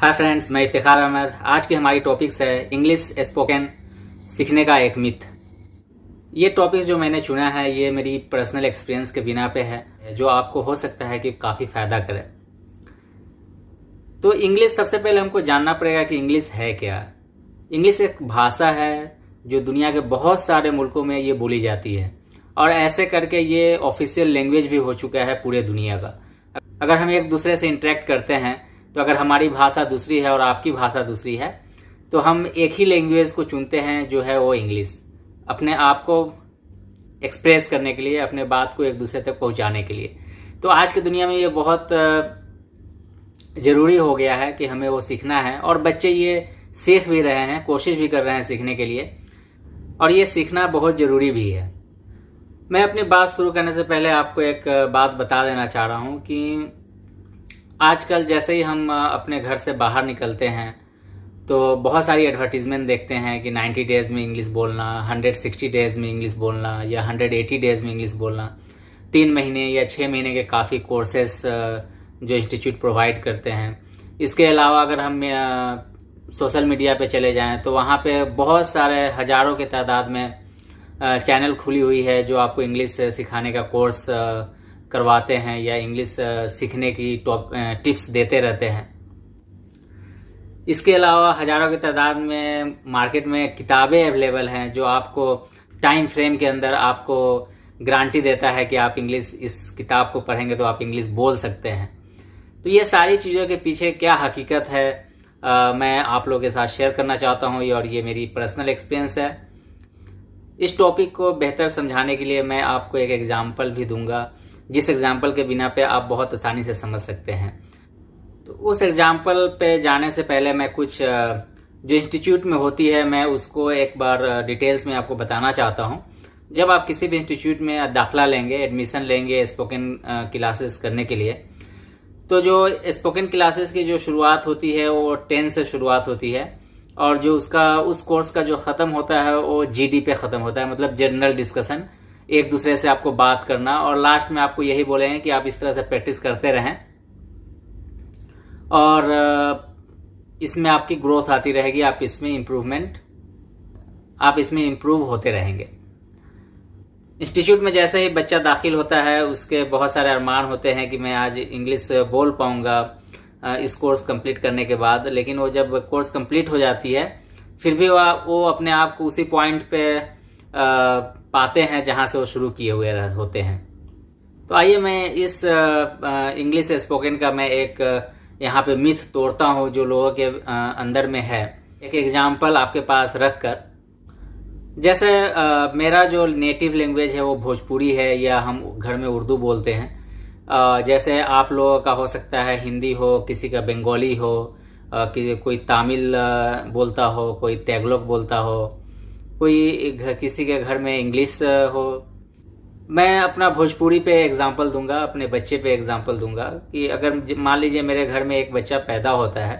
Hi friends, मैं इफ्तिखार अहमद। आज की हमारी टॉपिक्स है इंग्लिश स्पोकन सीखने का एक मिथ। ये टॉपिक जो मैंने चुना है ये मेरी पर्सनल एक्सपीरियंस के बिना पे है, जो आपको हो सकता है कि काफ़ी फ़ायदा करे। तो इंग्लिश, सबसे पहले हमको जानना पड़ेगा कि इंग्लिश है क्या। इंग्लिश एक भाषा है जो दुनिया के बहुत सारे मुल्कों में ये बोली जाती है और ऐसे करके ये ऑफिशियल लैंग्वेज भी हो चुका है पूरे दुनिया का। अगर हम एक दूसरे से इंटरेक्ट करते हैं तो अगर हमारी भाषा दूसरी है और आपकी भाषा दूसरी है तो हम एक ही लैंग्वेज को चुनते हैं, जो है वो इंग्लिश, अपने आप को एक्सप्रेस करने के लिए, अपने बात को एक दूसरे तक पहुंचाने के लिए। तो आज की दुनिया में ये बहुत ज़रूरी हो गया है कि हमें वो सीखना है और बच्चे ये सीख भी रहे हैं, कोशिश भी कर रहे हैं सीखने के लिए, और ये सीखना बहुत ज़रूरी भी है। मैं अपनी बात शुरू करने से पहले आपको एक बात बता देना चाह रहा हूँ कि आजकल जैसे ही हम अपने घर से बाहर निकलते हैं तो बहुत सारी एडवर्टीजमेंट देखते हैं कि 90 डेज में इंग्लिश बोलना, 160 डेज में इंग्लिश बोलना या 180 डेज में इंग्लिश बोलना, 3 महीने या 6 महीने के काफ़ी कोर्सेस जो इंस्टीट्यूट प्रोवाइड करते हैं। इसके अलावा अगर हम सोशल मीडिया पे चले जाएं तो वहाँ पे बहुत सारे हज़ारों के तादाद में चैनल खुली हुई है जो आपको इंग्लिश सिखाने का कोर्स करवाते हैं या इंग्लिश सीखने की टिप्स देते रहते हैं। इसके अलावा हज़ारों की तादाद में मार्केट में किताबें अवेलेबल हैं जो आपको टाइम फ्रेम के अंदर आपको गारंटी देता है कि आप इंग्लिश, इस किताब को पढ़ेंगे तो आप इंग्लिश बोल सकते हैं। तो ये सारी चीज़ों के पीछे क्या हकीकत है मैं आप लोगों के साथ शेयर करना चाहता हूँ, और ये मेरी पर्सनल एक्सपीरियंस है। इस टॉपिक को बेहतर समझाने के लिए मैं आपको एक एग्जाम्पल भी दूंगा, जिस एग्जाम्पल के बिना पे आप बहुत आसानी से समझ सकते हैं। तो उस एग्जाम्पल पे जाने से पहले मैं कुछ जो इंस्टीट्यूट में होती है मैं उसको एक बार डिटेल्स में आपको बताना चाहता हूँ। जब आप किसी भी इंस्टीट्यूट में दाखिला लेंगे, एडमिशन लेंगे स्पोकन क्लासेस करने के लिए, तो जो स्पोकन क्लासेस की जो शुरुआत होती है वो 10 से शुरुआत होती है, और जो उस कोर्स का जो ख़त्म होता है वो GD पे ख़त्म होता है, मतलब जनरल डिस्कशन, एक दूसरे से आपको बात करना, और लास्ट में आपको यही बोलेंगे कि आप इस तरह से प्रैक्टिस करते रहें और इसमें आपकी ग्रोथ आती रहेगी, आप इसमें इम्प्रूव होते रहेंगे। इंस्टीट्यूट में जैसे ही बच्चा दाखिल होता है उसके बहुत सारे अरमान होते हैं कि मैं आज इंग्लिश बोल पाऊंगा इस कोर्स कंप्लीट करने के बाद। लेकिन वो जब कोर्स कंप्लीट हो जाती है फिर भी वो अपने आप को उसी पॉइंट पे पाते हैं जहां से वो शुरू किए हुए होते हैं। तो आइए मैं इस इंग्लिश स्पोकन का मैं एक यहाँ पे मिथ तोड़ता हूँ जो लोगों के अंदर में है, एक एग्जाम्पल आपके पास रख कर। जैसे मेरा जो नेटिव लैंग्वेज है वो भोजपुरी है, या हम घर में उर्दू बोलते हैं। जैसे आप लोगों का हो सकता है हिंदी हो, किसी का बंगाली हो, कोई तमिल बोलता हो, कोई तेलुगु बोलता हो, कोई किसी के घर में इंग्लिश हो। मैं अपना भोजपुरी पे एग्जांपल दूंगा, अपने बच्चे पे एग्जांपल दूंगा कि अगर मान लीजिए मेरे घर में एक बच्चा पैदा होता है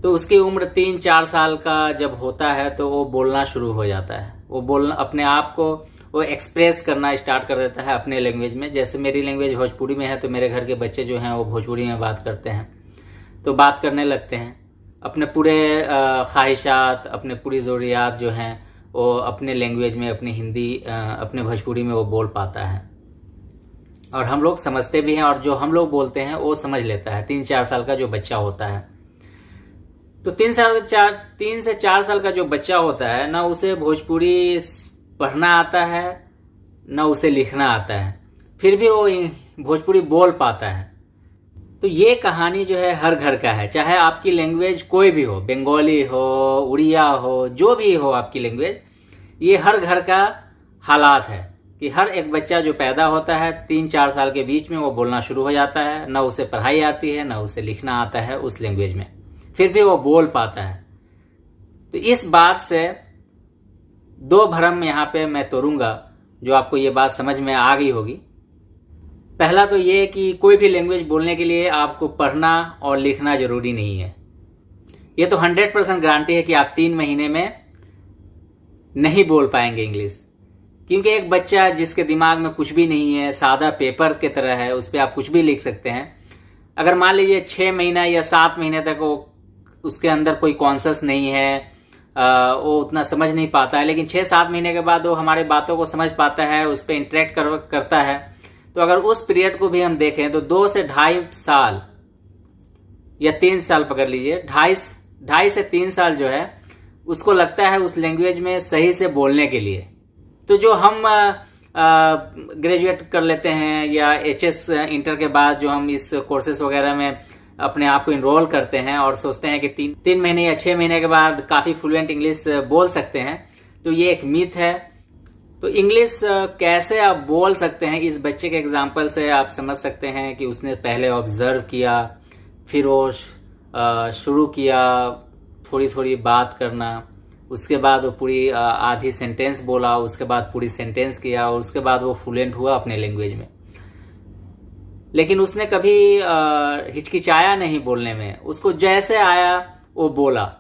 तो उसकी उम्र 3-4 साल का जब होता है तो वो बोलना शुरू हो जाता है। वो बोलना, अपने आप को वो एक्सप्रेस करना स्टार्ट कर देता है अपने लैंग्वेज में। जैसे मेरी लैंग्वेज भोजपुरी में है तो मेरे घर के बच्चे जो हैं वो भोजपुरी में बात करते हैं, तो बात करने लगते हैं। अपने पूरे ख्वाहिशात, अपने पूरी ज़रूरियात जो हैं वो अपने लैंग्वेज में, अपनी हिंदी, अपने भोजपुरी में वो बोल पाता है, और हम लोग समझते भी हैं, और जो हम लोग बोलते हैं वो समझ लेता है 3-4 साल का जो बच्चा होता है। तो 3 से 4 साल का जो बच्चा होता है ना, उसे भोजपुरी पढ़ना आता है ना उसे लिखना आता है, फिर भी वो भोजपुरी बोल पाता है। तो ये कहानी जो है हर घर का है, चाहे आपकी लैंग्वेज कोई भी हो, बंगाली हो, उड़िया हो, जो भी हो आपकी लैंग्वेज, ये हर घर का हालात है कि हर एक बच्चा जो पैदा होता है 3-4 साल के बीच में वो बोलना शुरू हो जाता है। ना उसे पढ़ाई आती है ना उसे लिखना आता है उस लैंग्वेज में, फिर भी वो बोल पाता है। तो इस बात से 2 भ्रम यहाँ पे मैं तोड़ूंगा जो आपको ये बात समझ में आ गई होगी। पहला तो ये कि कोई भी लैंग्वेज बोलने के लिए आपको पढ़ना और लिखना जरूरी नहीं है। ये तो 100% गारंटी है कि आप 3 महीने में नहीं बोल पाएंगे इंग्लिश, क्योंकि एक बच्चा जिसके दिमाग में कुछ भी नहीं है, सादा पेपर की तरह है, उस पर आप कुछ भी लिख सकते हैं, अगर मान लीजिए 6 महीना या 7 महीने तक वो उसके अंदर कोई कॉन्शियस नहीं है, वो उतना समझ नहीं पाता है, लेकिन 6-7 महीने के बाद वो हमारे बातों को समझ पाता है, उस पर इंटरेक्ट करता है। तो अगर उस पीरियड को भी हम देखें तो 2 से 2.5 साल या 3 साल पकड़ लीजिए, 2.5 से 3 साल जो है उसको लगता है उस लैंग्वेज में सही से बोलने के लिए। तो जो हम ग्रेजुएट कर लेते हैं या HS इंटर के बाद जो हम इस कोर्सेस वगैरह में अपने आप को इनरोल करते हैं और सोचते हैं कि 3 महीने या 6 महीने के बाद काफी फ्लुएंट इंग्लिश बोल सकते हैं, तो ये एक मिथ है। तो इंग्लिश कैसे आप बोल सकते हैं, इस बच्चे के एग्जाम्पल से आप समझ सकते हैं कि उसने पहले ऑब्जर्व किया, फिर वो शुरू किया थोड़ी थोड़ी बात करना, उसके बाद वो पूरी आधी सेंटेंस बोला, उसके बाद पूरी सेंटेंस किया और उसके बाद वो फ्लुएंट हुआ अपने लैंग्वेज में। लेकिन उसने कभी हिचकिचाया नहीं बोलने में, उसको जैसे आया वो बोला,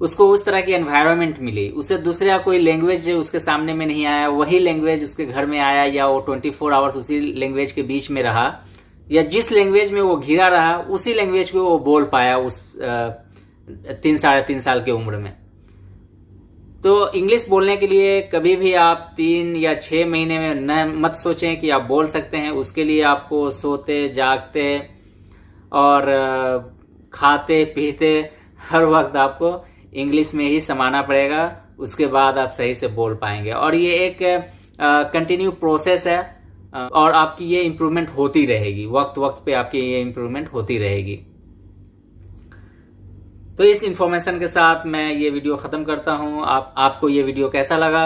उसको उस तरह की एनवायरनमेंट मिली, उसे दूसरा कोई लैंग्वेज उसके सामने में नहीं आया, वही लैंग्वेज उसके घर में आया, या वो 24 आवर्स उसी लैंग्वेज के बीच में रहा, या जिस लैंग्वेज में वो घिरा रहा उसी लैंग्वेज को वो बोल पाया उस 3-3.5 साल की उम्र में। तो इंग्लिश बोलने के लिए कभी भी आप 3 या 6 महीने में न मत सोचें कि आप बोल सकते हैं। उसके लिए आपको सोते जागते और खाते पीते हर वक्त आपको इंग्लिश में ही समाना पड़ेगा, उसके बाद आप सही से बोल पाएंगे। और ये एक कंटिन्यू प्रोसेस है और आपकी ये इम्प्रूवमेंट होती रहेगी, वक्त वक्त पे आपकी ये इम्प्रूवमेंट होती रहेगी। तो इस इंफॉर्मेशन के साथ मैं ये वीडियो खत्म करता हूं। आपको ये वीडियो कैसा लगा,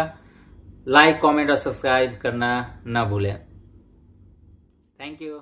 लाइक, कमेंट और सब्सक्राइब करना ना भूलें। Thank you.